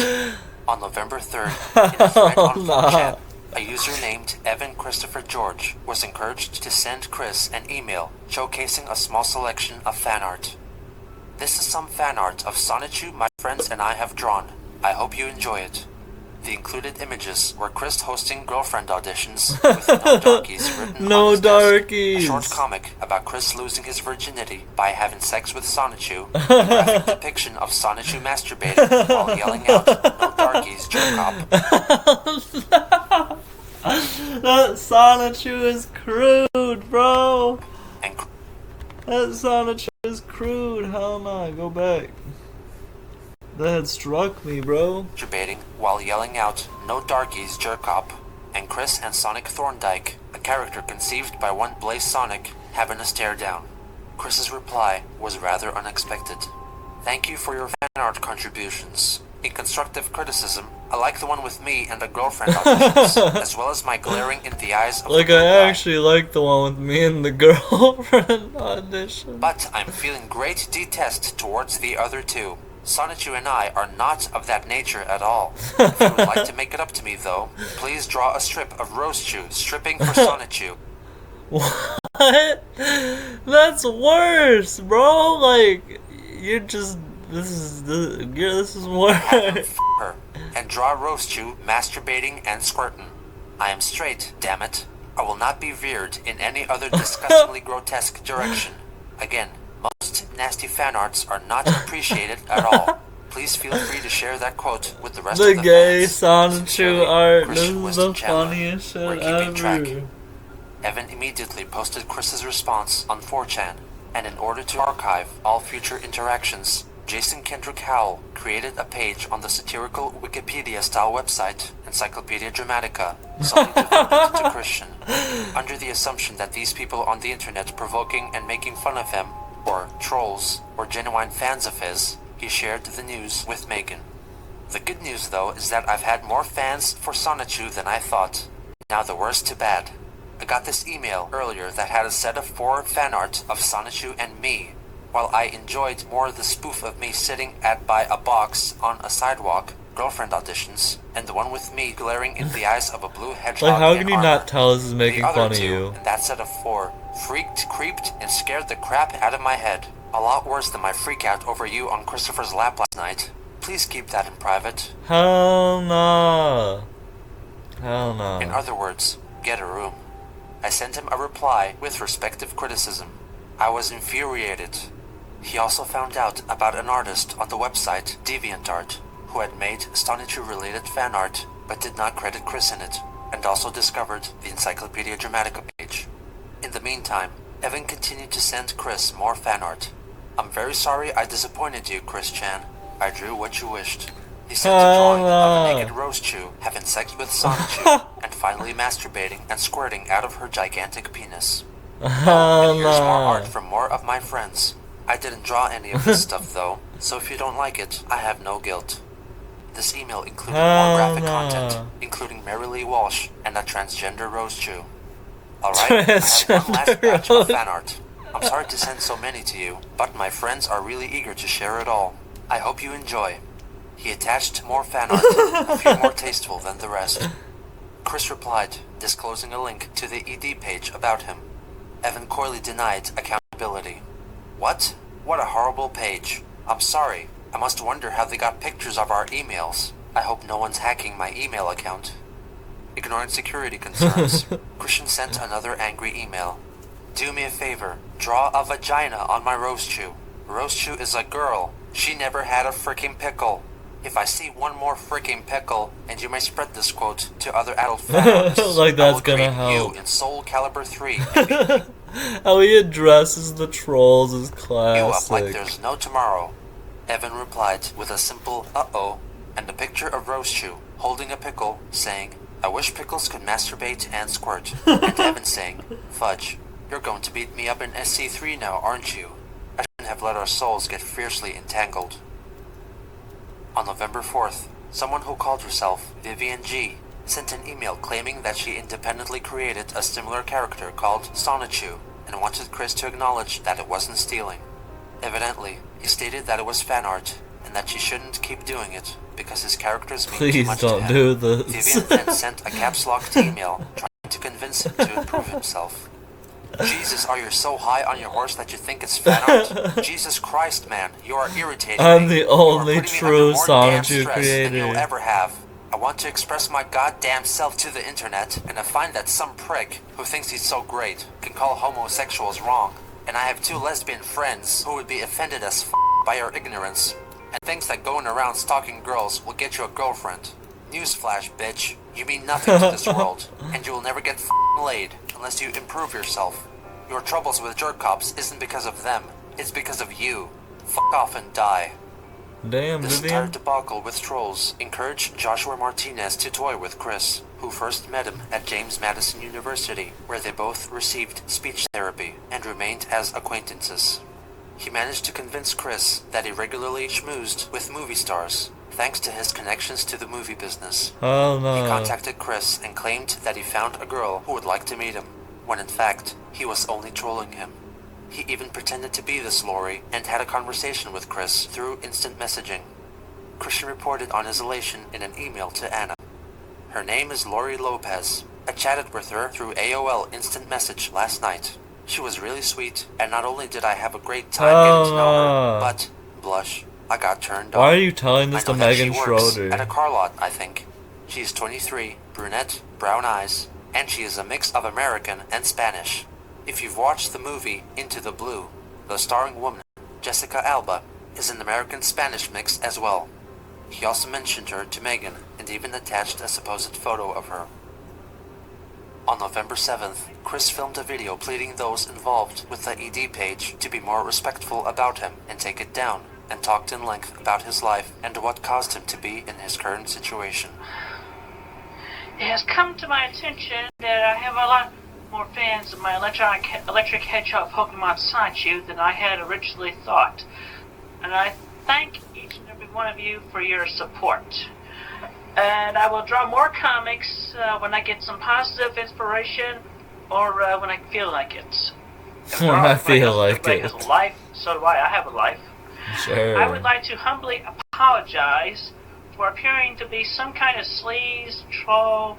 On November 3rd, in a thread on 4chan, a user named Evan Christopher George was encouraged to send Chris an email showcasing a small selection of fan art. This is some fan art of Sonichu my friends and I have drawn. I hope you enjoy it. The included images were Chris hosting girlfriend auditions with No Darkies written No on his desk, Darkies. a short comic about Chris losing his virginity by having sex with Sonichu, a graphic depiction of Sonichu masturbating while yelling out, "No Darkies, jerk up." That Sonichu is crude, bro. And That Sonichu is crude. Hell no. Go back. That had struck me, bro. masturbating while yelling out, "No Darkies, jerk up." And Chris and Sonic Thorndike, a character conceived by one Blaze Sonic, having a stare down. Chris's reply was rather unexpected. Thank you for your fan art contributions. In constructive criticism, I like the one with me and a girlfriend auditions, as well as my glaring in the eyes of Like, the blue I guy. actually like the one with me and the girlfriend audition. But I'm feeling great detest towards the other two. Sonichu and I are not of that nature at all. If you would like to make it up to me, though, please draw a strip of Rosechu stripping for Sonichu. What? That's worse, bro. Like, you're just. This is Have him worse. f her, and draw Rosechu masturbating and squirting. I am straight, damn it. I will not be veered in any other disgustingly grotesque direction. Again, most nasty fan arts are not appreciated at all. Please feel free to share that quote with the rest The of the gay fans. Sonichu Sincerely, art. This Christian is Weston the Chandler. funniest We're shit keeping track. ever. Evan immediately posted Chris's response on 4chan, and in order to archive all future interactions, Jason Kendrick Howell created a page on the satirical Wikipedia-style website, Encyclopedia Dramatica, solely devoted to Christian, under the assumption that these people on the internet provoking and making fun of him, or trolls, or genuine fans of his, he shared the news with Megan. The good news, though, is that I've had more fans for Sonichu than I thought. Now the worst to bad. I got this email earlier that had a set of 4 fan art of Sonichu and me. While I enjoyed more the spoof of me sitting by a box on a sidewalk, girlfriend auditions, and the one with me glaring in the eyes of a blue hedgehog Like, how in can you armor. not tell this is making The other fun of 2, you? in that set of 4, freaked, creeped, and scared the crap out of my head. A lot worse than my freak out over you on Christopher's lap last night. Please keep that in private. Hell no. Hell no. In other words, get a room. I sent him a reply with respective criticism. I was infuriated. He also found out about an artist on the website DeviantArt who had made Sonichu-related fan art but did not credit Chris in it, and also discovered the Encyclopedia Dramatica page. In the meantime, Evan continued to send Chris more fan art. I'm very sorry I disappointed you, Chris Chan. I drew what you wished. He sent a drawing of a naked Rosechu having sex with Sonichu and finally masturbating and squirting out of her gigantic penis. Hell And here's more art no. from more of my friends. I didn't draw any of this stuff though, so if you don't like it, I have no guilt. This email included more graphic content, including Mary Lee Walsh and a transgender Rosechu. Alright, I have one last batch of fan art. I'm sorry to send so many to you, but my friends are really eager to share it all. I hope you enjoy. He attached more fan art, a few more tasteful than the rest. Chris replied, disclosing a link to the ED page about him. Evan coyly denied accountability. What? What a horrible page. I'm sorry. I must wonder how they got pictures of our emails. I hope no one's hacking my email account. Ignoring security concerns, Christian sent another angry email. Do me a favor. Draw a vagina on my Rosechu. Rosechu is a girl. She never had a freaking pickle. If I see one more freaking pickle, and you may spread this quote to other adult fans, Like I that's will gonna create help. you in Soul Calibur 3 How he addresses the trolls is you up like classic. there's no tomorrow. Evan replied with a simple uh-oh and a picture of Rosechu holding a pickle saying, I wish pickles could masturbate and squirt. And Evan saying, fudge, you're going to beat me up in SC3 now, aren't you? I shouldn't have let our souls get fiercely entangled. On November 4th, someone who called herself Vivian G sent an email claiming that she independently created a similar character called Sonichu and wanted Chris to acknowledge that it wasn't stealing. Evidently, he stated that it was fan art and that she shouldn't keep doing it because his characters mean too Please much to don't him. do this. Vivian then sent a caps locked email trying to convince him to improve himself. Jesus, are you so high on your horse that you think it's fan art? Jesus Christ, man, you are irritating I'm me. the only You are putting me true under more damn Sonichu stress than you'll creator. ever have. I want to express my goddamn self to the internet, and I find that some prick who thinks he's so great can call homosexuals wrong. And I have 2 lesbian friends who would be offended as by your ignorance, and thinks that going around stalking girls will get you a girlfriend. Newsflash, bitch. You mean nothing to this world, and you will never get laid unless you improve yourself. Your troubles with jerk cops isn't because of them, it's because of you. Fuck off and die. Damn, This entire Vivian. debacle with trolls encouraged Joshua Martinez to toy with Chris, who first met him at James Madison University, where they both received speech therapy and remained as acquaintances. He managed to convince Chris that he regularly schmoozed with movie stars, thanks to his connections to the movie business. Oh He no. contacted Chris and claimed that he found a girl who would like to meet him, when in fact, he was only trolling him. He even pretended to be this Lori and had a conversation with Chris through instant messaging. Christian reported on his elation in an email to Anna. Her name is Lori Lopez. I chatted with her through AOL Instant Message last night. She was really sweet, and not only did I have a great time getting to know her, but, blush, I got turned on. Why are you telling this I to know that Megan she works Schroeder? at a car lot, I think. She's 23, brunette, brown eyes, and she is a mix of American and Spanish. If you've watched the movie Into the Blue, the starring woman, Jessica Alba, is an American-Spanish mix as well. He also mentioned her to Megan and even attached a supposed photo of her. On November 7th, Chris filmed a video pleading those involved with the ED page to be more respectful about him and take it down, and talked in length about his life and what caused him to be in his current situation. It has come to my attention that I have a lot more fans of my electric hedgehog Pokemon Saichu than I had originally thought. And I thank each and every one of you for your support. And I will draw more comics when I get some positive inspiration or when I feel like it. When I feel like everybody it. has a life, so do I. I have a life. Sure. I would like to humbly apologize for appearing to be some kind of sleaze, troll,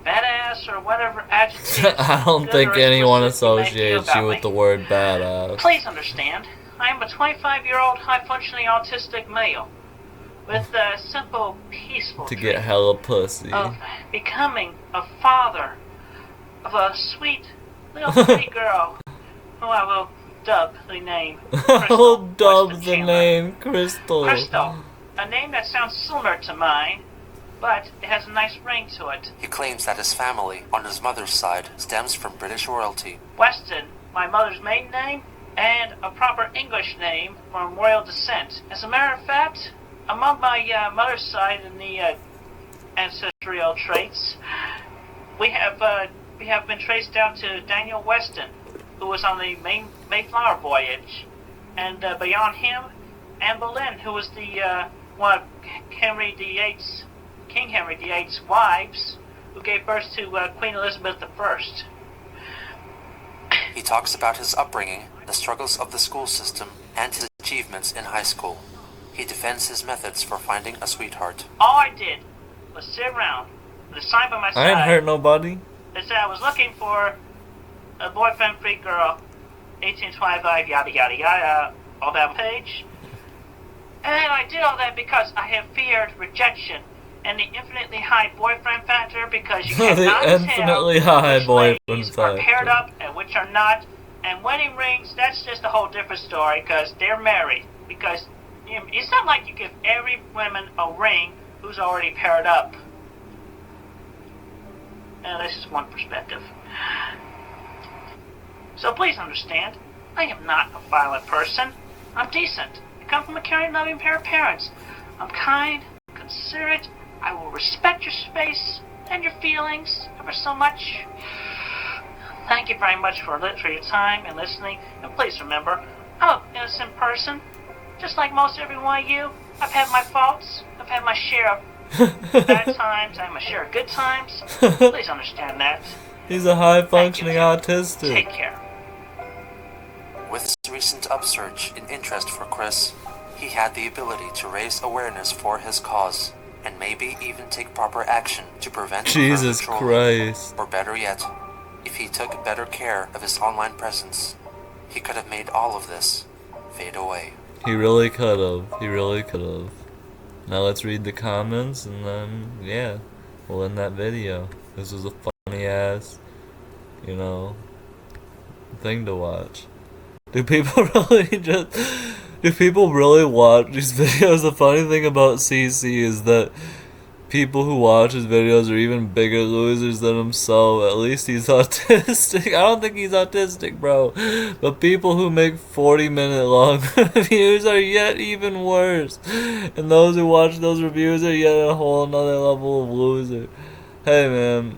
badass, or whatever adjective. I don't good think or anyone explicit you may feel associates you about with me. the word badass. Please understand, I am a 25-year-old high-functioning autistic male with a simple, peaceful To dream get hella pussy. of becoming a father of a sweet little pretty girl who I will dub the name I'll dub Weston the Chandler. name Crystal. Crystal, a name that sounds similar to mine, but it has a nice ring to it. He claims that his family, on his mother's side, stems from British royalty. Weston, my mother's maiden name, and a proper English name from royal descent. As a matter of fact, among my mother's side in the ancestral traits, we have been traced down to Daniel Weston, who was on the Mayflower voyage, and beyond him, Anne Boleyn, who was the one of King Henry VIII's wives, who gave birth to Queen Elizabeth I. He talks about his upbringing, the struggles of the school system, and his achievements in high school. He defends his methods for finding a sweetheart. All I did was sit around with a sign by my I ain't side hurt nobody. that said I was looking for a boyfriend-free girl, 1825, yada yada yada, all that page. And I did all that because I have feared rejection and the infinitely high boyfriend factor, because you The cannot infinitely tell high which boyfriend ladies are paired factor. up and which are not. And wedding rings, that's just a whole different story, because they're married. Because it's not like you give every woman a ring who's already paired up. Now, this is one perspective. So please understand, I am not a violent person. I'm decent. I come from a caring, loving pair of parents. I'm kind, considerate. I will respect your space and your feelings ever so much. Thank you very much for your time and listening. And please remember, I'm an innocent person. Just like most every one of you, I've had my faults. I've had my share of bad times. I have my share of good times. Please understand that. He's a high functioning Take autistic. care. With his recent upsurge in interest for Chris, he had the ability to raise awareness for his cause, and maybe even take proper action to prevent Jesus further trolling. Christ. Or better yet, if he took better care of his online presence, he could have made all of this fade away. He really could have. He really could have. Now let's read the comments and then, yeah, we'll end that video. This was a funny ass, thing to watch. Do people really watch these videos? The funny thing about CC is that people who watch his videos are even bigger losers than himself. At least he's autistic. I don't think he's autistic, bro. But people who make 40-minute long reviews are yet even worse. And those who watch those reviews are yet a whole another level of loser. Hey, man.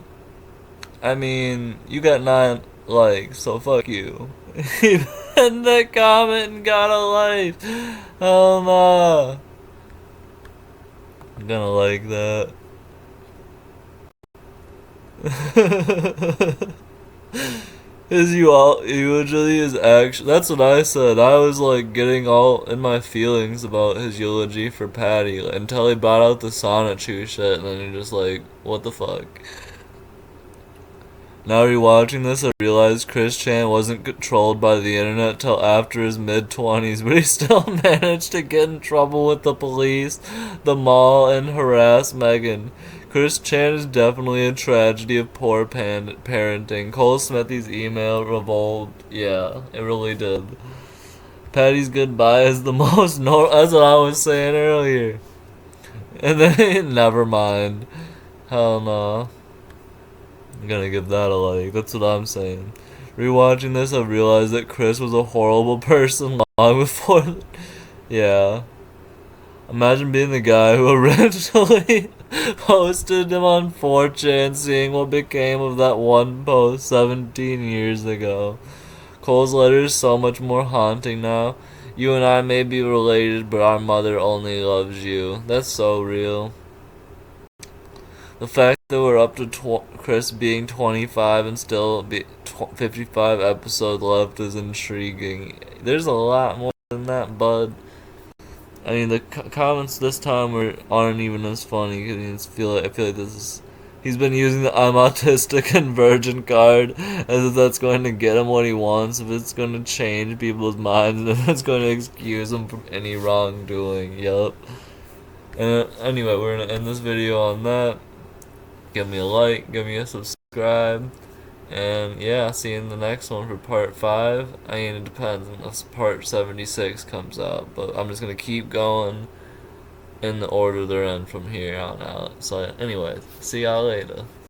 I mean, you got 9 likes, so fuck you. He in the comment and got a life. Oh, no. I'm gonna like that. His eulogy is actually, that's what I said. I was like getting all in my feelings about his eulogy for Patty until he brought out the Sonichu shit, and then you're just like, what the fuck? Now rewatching this, I realized Chris Chan wasn't controlled by the internet till after his mid-20s, but he still managed to get in trouble with the police, the mall, and harass Megan. Chris Chan is definitely a tragedy of poor parenting. Cole Smithy's email revolved. Yeah, it really did. Patty's goodbye is the most that's what I was saying earlier. And then, never mind. Hell no. I'm gonna give that a like. That's what I'm saying. Rewatching this, I realized that Chris was a horrible person long before. Yeah. Imagine being the guy who originally posted him on 4chan, seeing what became of that one post 17 years ago. Cole's letter is so much more haunting now. You and I may be related, but our mother only loves you. That's so real. The fact that we're up to Chris being 25 and still 55 episodes left is intriguing. There's a lot more than that, bud. I mean, the comments this time aren't even as funny because I feel like this is. He's been using the I'm autistic and virgin card as if that's going to get him what he wants, if it's going to change people's minds, and if it's going to excuse him from any wrongdoing. Yup. And anyway, we're going to end this video on that. Give me a like, give me a subscribe, and yeah, see you in the next one for part 5. I mean, it depends unless part 76 comes out, but I'm just gonna keep going in the order they're in from here on out. So anyway, see y'all later.